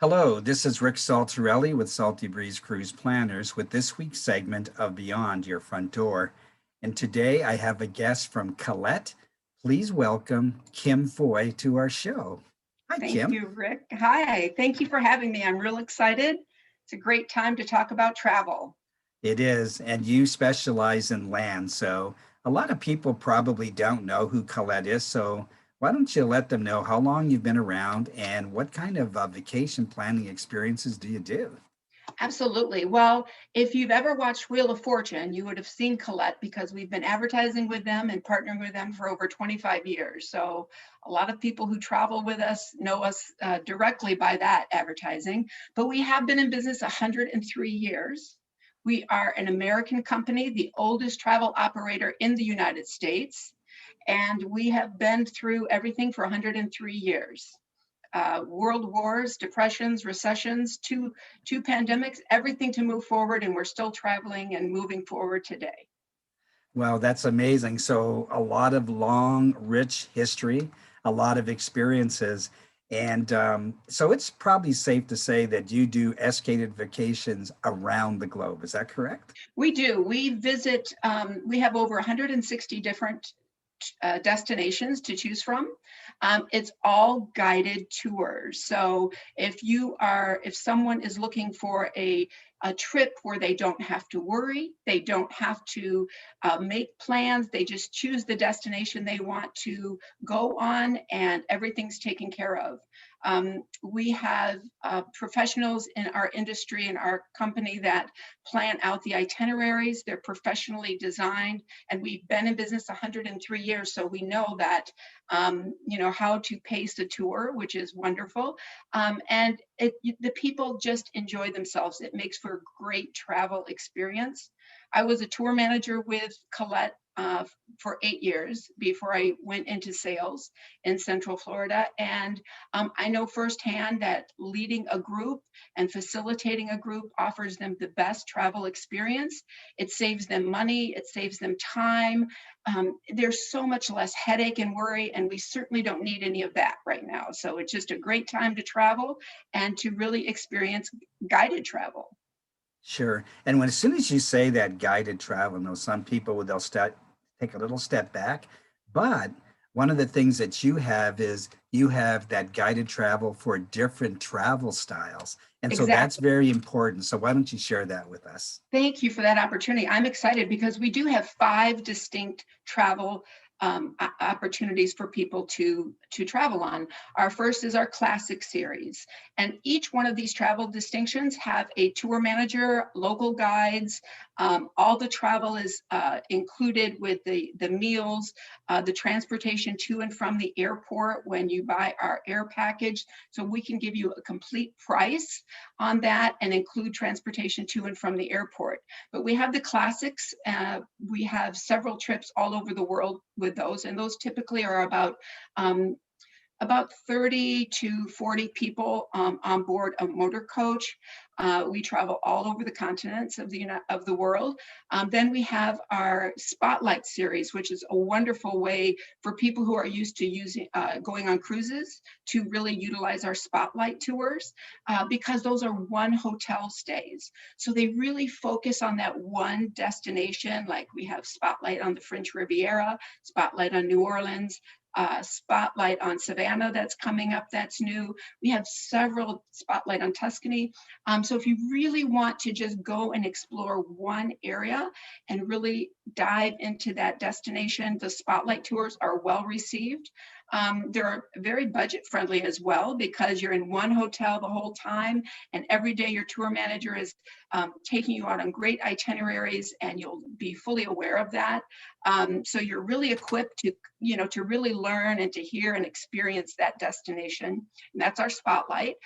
Hello, this is Rick Saltarelli with Salty Breeze Cruise Planners with this week's segment of Beyond Your Front Door. And today I have a guest from Collette. Please welcome Kim Foy to our show. Hi, Thank Kim. you, Rick. Hi, thank you for having me. I'm real excited. It's a great time to talk about travel. It is, and you specialize in land, so a lot of people probably don't know who Collette is. So why don't you let them know how long you've been around and what kind of vacation planning experiences do you do? Absolutely. Well, if you've ever watched Wheel of Fortune, you would have seen Collette because we've been advertising with them and partnering with them for over 25 years. So a lot of people who travel with us know us directly by that advertising, but we have been in business 103 years. We are an American company, the oldest travel operator in the United States, and we have been through everything for 103 years. World wars, depressions, recessions, two pandemics, everything to move forward, and we're still traveling and moving forward today. Wow, that's amazing. So, a lot of long, rich history, a lot of experiences. And so, it's probably safe to say that you do escated vacations around the globe. Is that correct? We do. We visit. We have over 160 different destinations to choose from. It's all guided tours. So if someone is looking for a trip where they don't have to worry, they don't have to make plans, they just choose the destination they want to go on, and everything's taken care of. We have professionals in our industry and our company that plan out the itineraries. They're professionally designed, and we've been in business 103 years, so we know that how to pace a tour, which is wonderful. And the people just enjoy themselves. It makes for a great travel experience. I was a tour manager with Collette for 8 years before I went into sales in Central Florida. And I know firsthand that leading a group and facilitating a group offers them the best travel experience. It saves them money, it saves them time. There's so much less headache and worry, and we certainly don't need any of that right now. So it's just a great time to travel and to really experience guided travel. Sure. And when as soon as you say that guided travel, you know, some people they'll take a little step back. But one of the things that you have is you have that guided travel for different travel styles. And so that's Exactly. very important. So why don't you share that with us? Thank you for that opportunity. I'm excited because we do have five distinct travel opportunities for people to travel on. Our first is our classic series, and each one of these travel distinctions have a tour manager, local guides. All the travel is included with the meals, the transportation to and from the airport when you buy our air package. So we can give you a complete price on that and include transportation to and from the airport. But we have the classics. We have several trips all over the world with those, and those typically are about 30 to 40 people on board a motor coach. We travel all over the continents of the world. Then we have our Spotlight series, which is a wonderful way for people who are used to using going on cruises to really utilize our Spotlight tours because those are one hotel stays. So they really focus on that one destination. Like we have Spotlight on the French Riviera, Spotlight on New Orleans, Spotlight on Savannah that's coming up, that's new. We have several Spotlight on Tuscany. So if you really want to just go and explore one area and really dive into that destination, the Spotlight tours are well received. They're very budget friendly as well because you're in one hotel the whole time, and every day your tour manager is taking you out on great itineraries, and you'll be fully aware of that. So you're really equipped to really learn and to hear and experience that destination. And that's our Spotlight.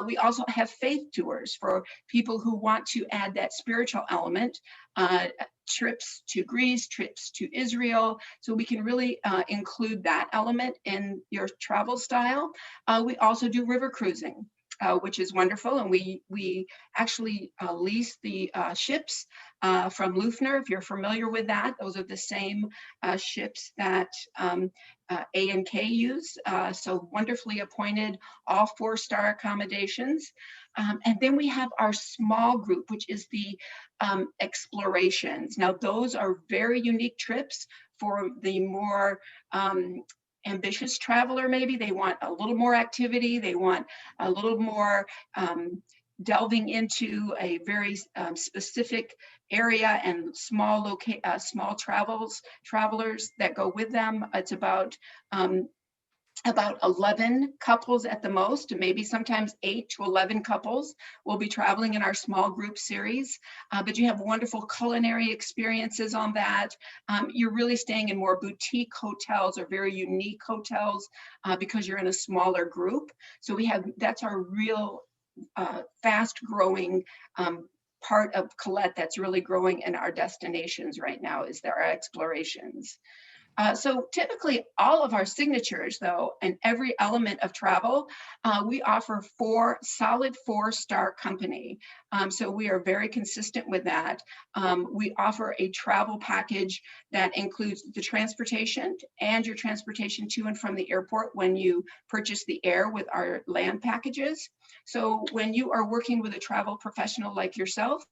We also have faith tours for people who want to add that spiritual element. Trips to Greece, trips to Israel. So we can really include that element in your travel style. We also do river cruising. which is wonderful. And we actually lease the ships from Lufner, if you're familiar with that. Those are the same ships that A&K use. So wonderfully appointed, all 4-star accommodations. And then we have our small group, which is the explorations. Now, those are very unique trips for the more ambitious traveler. Maybe they want a little more activity, they want a little more delving into a very specific area, and small travelers that go with them. It's about 11 couples at the most, maybe sometimes 8 to 11 couples will be traveling in our small group series. But you have wonderful culinary experiences on that. You're really staying in more boutique hotels or very unique hotels because you're in a smaller group. So that's our real fast growing part of Collette that's really growing in our destinations right now, is our explorations. So typically all of our signatures, though, and every element of travel, we offer solid 4-star company. So we are very consistent with that. We offer a travel package that includes the transportation and your transportation to and from the airport when you purchase the air with our land packages. So when you are working with a travel professional like yourself,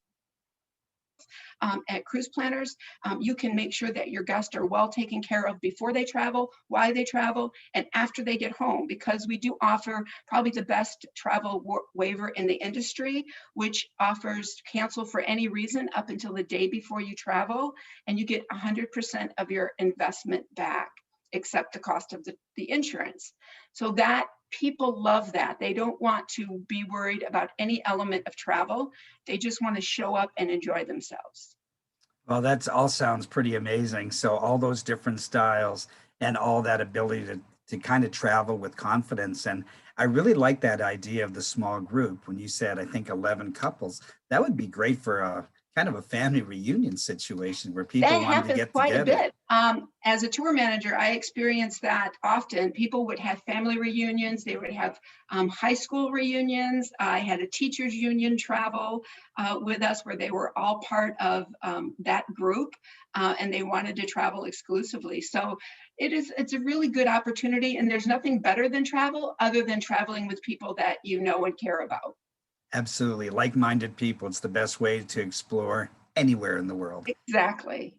at Cruise Planners, you can make sure that your guests are well taken care of before they travel, while they travel, and after they get home, because we do offer probably the best travel waiver in the industry, which offers cancel for any reason up until the day before you travel, and you get 100% of your investment back, except the cost of the insurance. So that people love that. They don't want to be worried about any element of travel. They just want to show up and enjoy themselves. Well, that's all sounds pretty amazing. So all those different styles and all that ability to kind of travel with confidence. And I really like that idea of the small group. When you said, I think 11 couples, that would be great for a kind of a family reunion situation where people That wanted to happens get quite a together. bit. As a tour manager, I experienced that often. People would have family reunions. They would have high school reunions. I had a teachers union travel with us where they were all part of that group, and they wanted to travel exclusively. So it's a really good opportunity, and there's nothing better than travel other than traveling with people that you know and care about. Absolutely. Like-minded people. It's the best way to explore anywhere in the world. Exactly.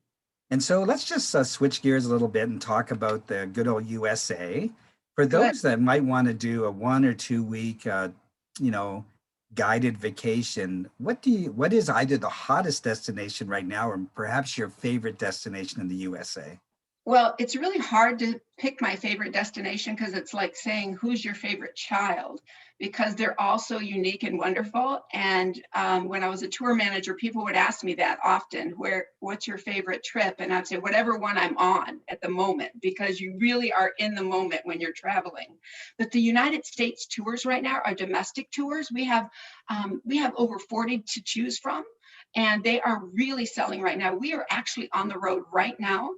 And so let's just switch gears a little bit and talk about the good old USA. For Good. those that might want to do a 1 or 2 week, you know, guided vacation, what is either the hottest destination right now, or perhaps your favorite destination in the USA? Well, it's really hard to pick my favorite destination because it's like saying, who's your favorite child? Because they're all so unique and wonderful. And when I was a tour manager, people would ask me that often, what's your favorite trip? And I'd say, whatever one I'm on at the moment, because you really are in the moment when you're traveling. But the United States tours right now are domestic tours. We have over 40 to choose from. And they are really selling right now. We are actually on the road right now.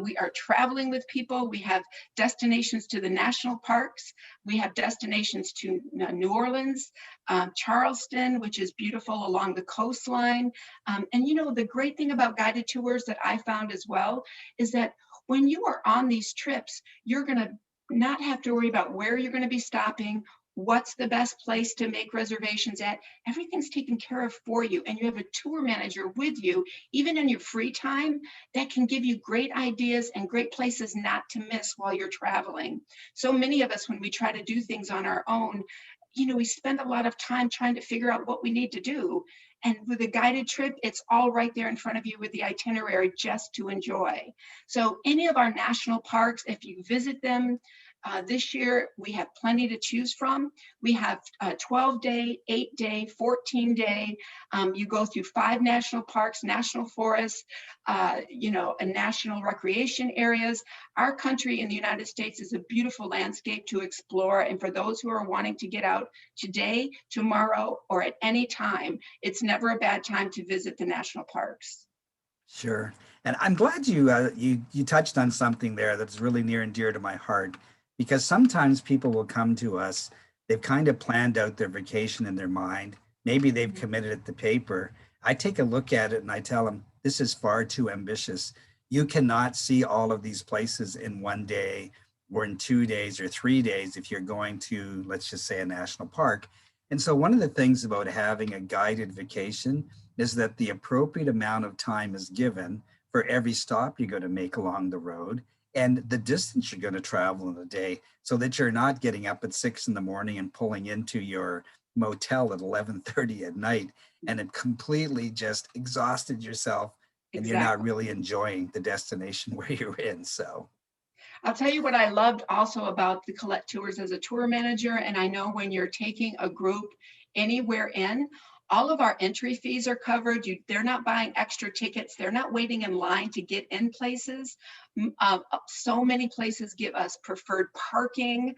We are traveling with people. We have destinations to the national parks. We have destinations to New Orleans, Charleston, which is beautiful along the coastline. And the great thing about guided tours that I found as well is that when you are on these trips, you're going to not have to worry about where you're going to be stopping, what's the best place to make reservations at. Everything's taken care of for you, and you have a tour manager with you, even in your free time, that can give you great ideas and great places not to miss while you're traveling. So many of us, when we try to do things on our own, we spend a lot of time trying to figure out what we need to do. And with a guided trip, it's all right there in front of you with the itinerary just to enjoy. So any of our national parks, if you visit them, this year, we have plenty to choose from. We have 12-day, 8-day, 14-day. You go through 5 national parks, national forests, and national recreation areas. Our country in the United States is a beautiful landscape to explore. And for those who are wanting to get out today, tomorrow, or at any time, it's never a bad time to visit the national parks. Sure. And I'm glad you touched on something there that's really near and dear to my heart, because sometimes people will come to us They've kind of planned out their vacation in their mind. Maybe they've Mhm. committed it to paper. I take a look at it and I tell them, this is far too ambitious. You cannot see all of these places in one day or in 2 days or 3 days if you're going to, let's just say, a national park. And so, one of the things about having a guided vacation is that the appropriate amount of time is given for every stop you're going to make along the road and the distance you're going to travel in a day, so that you're not getting up at 6 in the morning and pulling into your motel at 11:30 at night and have completely just exhausted yourself and you're not Exactly. really enjoying the destination where you're in. So I'll tell you what I loved also about the Collette Tours as a tour manager, and I know when you're taking a group anywhere in, all of our entry fees are covered. They're not buying extra tickets. They're not waiting in line to get in places. So many places give us preferred parking.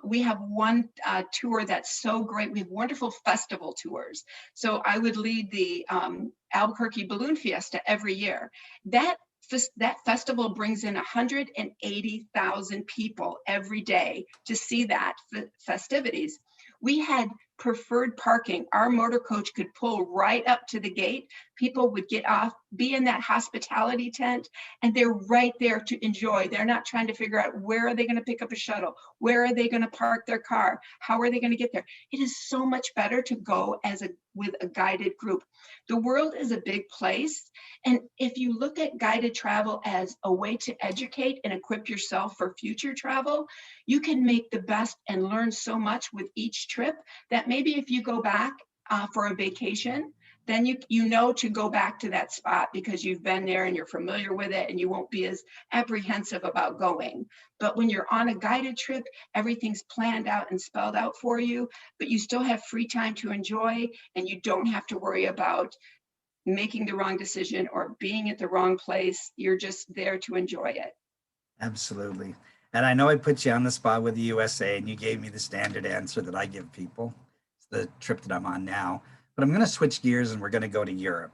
We have one tour that's so great. We have wonderful festival tours. So I would lead the Albuquerque Balloon Fiesta every year. That that festival brings in 180,000 people every day to see that festivities. We had preferred parking. Our motor coach could pull right up to the gate. People would get off, be in that hospitality tent, and they're right there to enjoy. They're not trying to figure out where are they going to pick up a shuttle? Where are they going to park their car? How are they going to get there? It is so much better to go with a guided group. The world is a big place, and if you look at guided travel as a way to educate and equip yourself for future travel, you can make the best and learn so much with each trip that maybe if you go back for a vacation, then you know to go back to that spot because you've been there and you're familiar with it and you won't be as apprehensive about going. But when you're on a guided trip, everything's planned out and spelled out for you, but you still have free time to enjoy and you don't have to worry about making the wrong decision or being at the wrong place. You're just there to enjoy it. absolutely. And I know I put you on the spot with the USA and you gave me the standard answer that I give people. It's the trip that I'm on now. But I'm going to switch gears and we're going to go to Europe.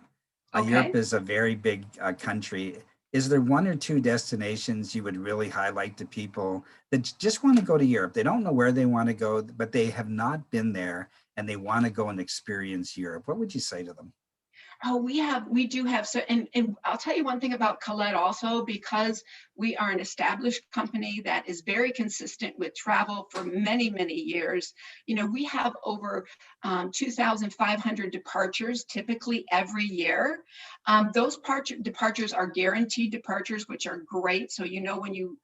Europe Okay. is a very big country. Is there one or two destinations you would really highlight to people that just want to go to Europe? They don't know where they want to go, but they have not been there and they want to go and experience Europe. What would you say to them? Oh, we do have so, and I'll tell you one thing about Collette also, because we are an established company that is very consistent with travel for many, many years. You know, we have over 2,500 departures typically every year. Those departures are guaranteed departures, which are great. So, you know, when you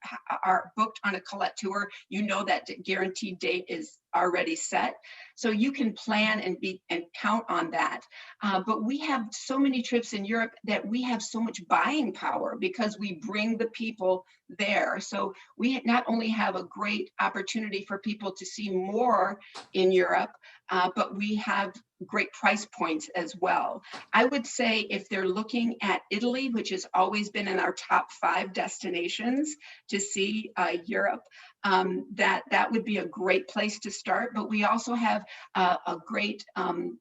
are booked on a Collette tour, you know that guaranteed date is already set. So you can plan and count on that. But we have so many trips in Europe that we have so much buying power because we bring the people there. So we not only have a great opportunity for people to see more in Europe, but we have great price points as well. I would say if they're looking at Italy, which has always been in our top 5 destinations to see Europe, that would be a great place to start. But we also have a great um,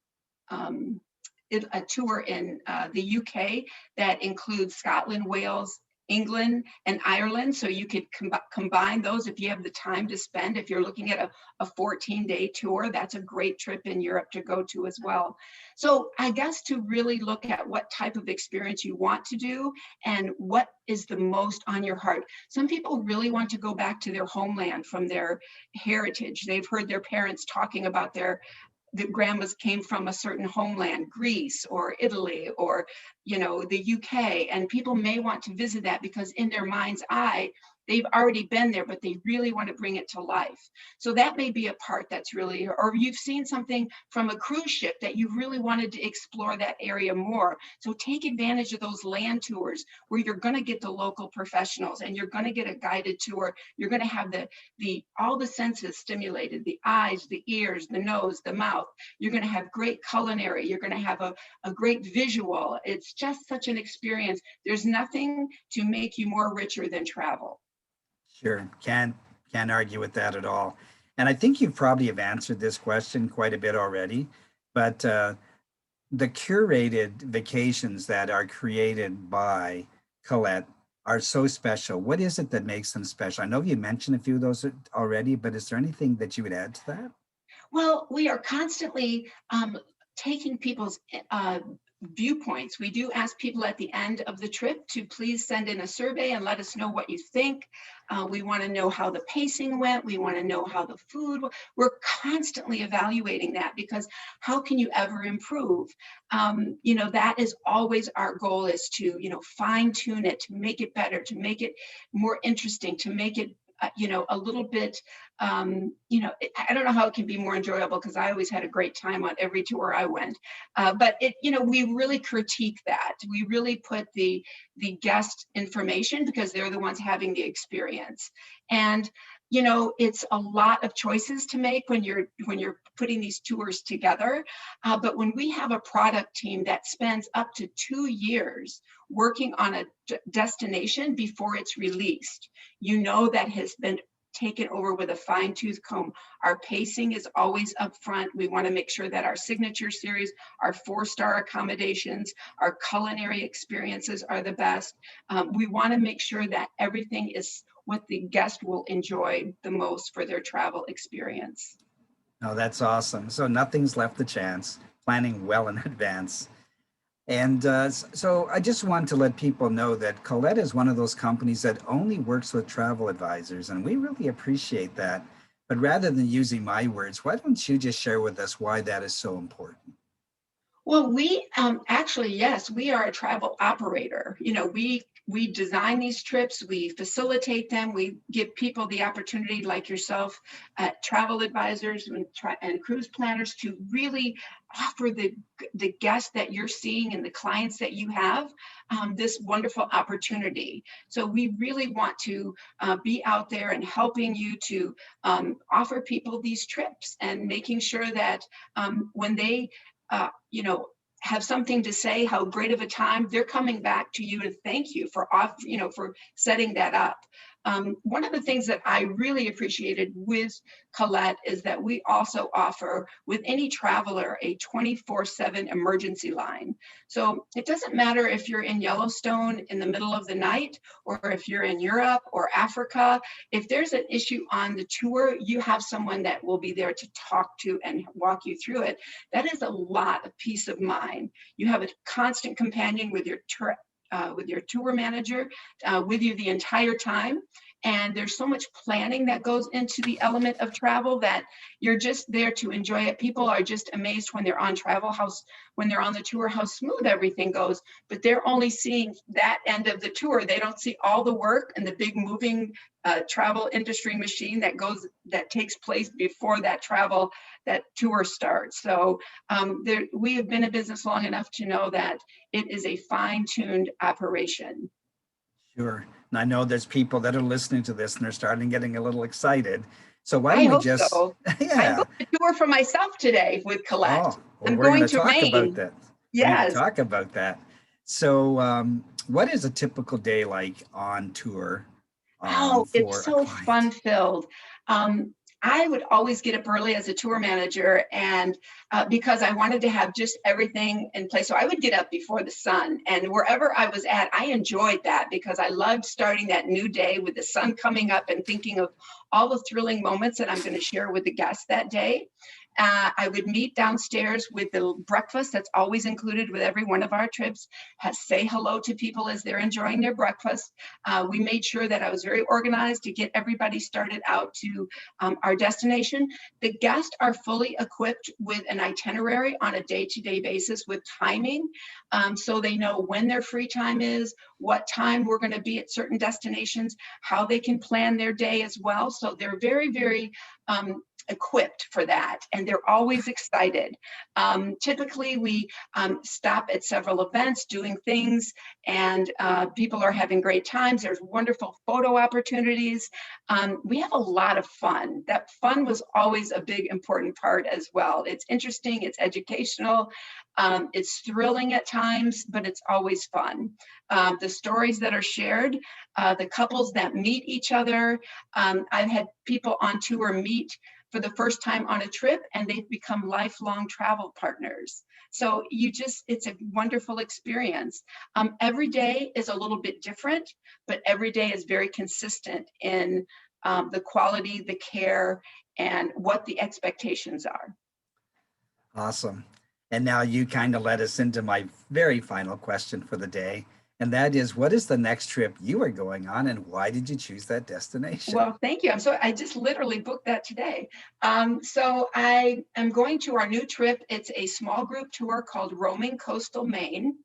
a tour in the UK that includes Scotland, Wales, England, and Ireland. So you could combine those if you have the time to spend. If you're looking at a 14-day tour, that's a great trip in Europe to go to as well. So I guess to really look at what type of experience you want to do and what is the most on your heart. Some people really want to go back to their homeland from their heritage. They've heard their parents talking about the grandmas came from a certain homeland, Greece or Italy or, you know, the UK, and people may want to visit that because in their mind's eye, they've already been there, but they really want to bring it to life. So that may be a part that's really, or you've seen something from a cruise ship that you really wanted to explore that area more. So take advantage of those land tours where you're going to get the local professionals and you're going to get a guided tour. You're going to have the all the senses stimulated, the eyes, the ears, the nose, the mouth. You're going to have great culinary. You're going to have a great visual. It's just such an experience. There's nothing to make you more richer than travel. Sure, can't argue with that at all. And I think you probably have answered this question quite a bit already, but the curated vacations that are created by Colette are so special. What is it that makes them special? I know you mentioned a few of those already, but is there anything that you would add to that? Well, we are constantly taking people's viewpoints. We do ask people at the end of the trip to please send in a survey and let us know what you think. We want to know how the pacing went. We want to know how the food. We're constantly evaluating that, because how can you ever improve? That is always our goal, is to, fine tune it, to make it better, to make it more interesting, to make it a little bit, I don't know how it can be more enjoyable, because I always had a great time on every tour I went. But we really critique that. We really put the guest information, because they're the ones having the experience. And it's a lot of choices to make when you're putting these tours together. But when we have a product team that spends up to 2 years working on a destination before it's released, that has been taken over with a fine-tooth comb. Our pacing is always up front. We want to make sure that our signature series, our 4-star accommodations, our culinary experiences are the best. We want to make sure that everything is what the guest will enjoy the most for their travel experience. Oh, that's awesome. So nothing's left to chance, planning well in advance. And so I just want to let people know that Collette is one of those companies that only works with travel advisors, and we really appreciate that. But rather than using my words, why don't you just share with us why that is so important? Well, we actually, yes, we are a travel operator. We design these trips, we facilitate them, we give people the opportunity, like yourself, travel advisors and cruise planners, to really offer the guests that you're seeing and the clients that you have this wonderful opportunity. So we really want to be out there and helping you to offer people these trips, and making sure that when they have something to say, how great of a time, they're coming back to you to thank you for for setting that up. One of the things that I really appreciated with Collette is that we also offer, with any traveler, a 24/7 emergency line. So it doesn't matter if you're in Yellowstone in the middle of the night, or if you're in Europe or Africa. If there's an issue on the tour, you have someone that will be there to talk to and walk you through it. That is a lot of peace of mind. You have a constant companion with your tour manager, with you the entire time. And there's so much planning that goes into the element of travel, that you're just there to enjoy it. People are just amazed when they're on when they're on the tour, how smooth everything goes, but they're only seeing that end of the tour. They don't see all the work and the big moving travel industry machine that takes place before that tour starts. So we have been in business long enough to know that it is a fine-tuned operation. Sure. And I know there's people that are listening to this and they're starting getting a little excited. So why I don't we hope just, so. I'm yeah. going to tour for myself today with Collette. Oh, well, I'm we're going going to to talk about Maine. that. We're going to Yes. talk about that. So, what is a typical day like on tour Oh, it's for a so client? fun-filled. I would always get up early as a tour manager, and because I wanted to have just everything in place. So I would get up before the sun, and wherever I was at, I enjoyed that, because I loved starting that new day with the sun coming up and thinking of all the thrilling moments that I'm going to share with the guests that day. I would meet downstairs with the breakfast that's always included with every one of our trips. Say hello to people as they're enjoying their breakfast. We made sure that I was very organized to get everybody started out to our destination. The guests are fully equipped with an itinerary on a day-to-day basis with timing, so they know when their free time is, what time we're going to be at certain destinations, how they can plan their day as well. So they're very, very equipped for that, and they're always excited. Typically, we stop at several events doing things, and people are having great times. There's wonderful photo opportunities. We have a lot of fun. That fun was always a big, important part as well. It's interesting, it's educational, it's thrilling at times, but it's always fun. The stories that are shared, the couples that meet each other. I've had people on tour meet for the first time on a trip, and they've become lifelong travel partners. So it's a wonderful experience. Every day is a little bit different, but every day is very consistent in the quality, the care, and what the expectations are. Awesome. And now you kind of led us into my very final question for the day. And that is, what is the next trip you are going on and why did you choose that destination? Well, thank you. I just literally booked that today. So I am going to our new trip. It's a small group tour called Roaming Coastal Maine.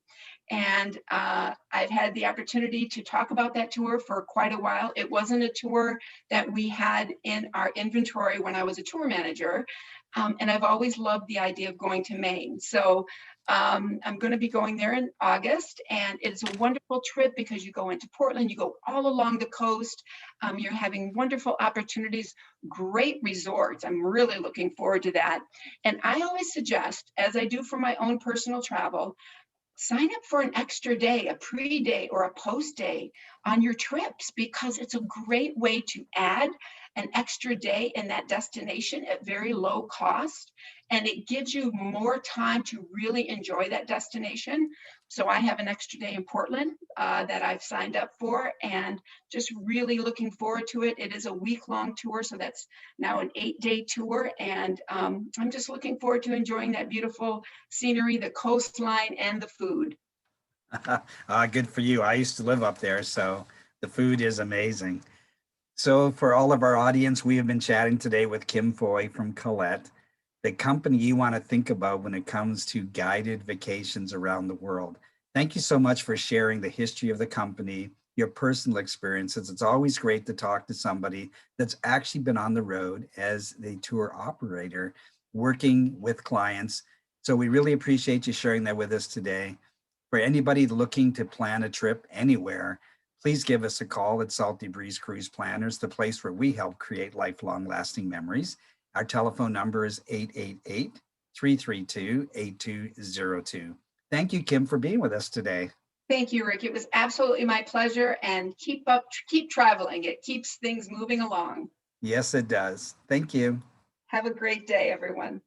And I've had the opportunity to talk about that tour for quite a while. It wasn't a tour that we had in our inventory when I was a tour manager. And I've always loved the idea of going to Maine. So I'm going to be going there in August, and it's a wonderful trip because you go into Portland, you go all along the coast. You're having wonderful opportunities, great resorts. I'm really looking forward to that. And I always suggest, as I do for my own personal travel, sign up for an extra day, a pre-day or a post-day on your trips, because it's a great way to add an extra day in that destination at very low cost. And it gives you more time to really enjoy that destination. So I have an extra day in Portland that I've signed up for, and just really looking forward to it. It is a week-long tour, so that's now an 8-day tour. And I'm just looking forward to enjoying that beautiful scenery, the coastline, and the food. Good for you. I used to live up there, so the food is amazing. So for all of our audience, we have been chatting today with Kim Foy from Collette, the company you want to think about when it comes to guided vacations around the world. Thank you so much for sharing the history of the company, your personal experiences. It's always great to talk to somebody that's actually been on the road as the tour operator, working with clients. So we really appreciate you sharing that with us today. For anybody looking to plan a trip anywhere, please give us a call at Salty Breeze Cruise Planners, the place where we help create lifelong lasting memories. Our telephone number is 888-332-8202. Thank you, Kim, for being with us today. Thank you, Rick. It was absolutely my pleasure, and keep traveling. It keeps things moving along. Yes, it does. Thank you. Have a great day, everyone.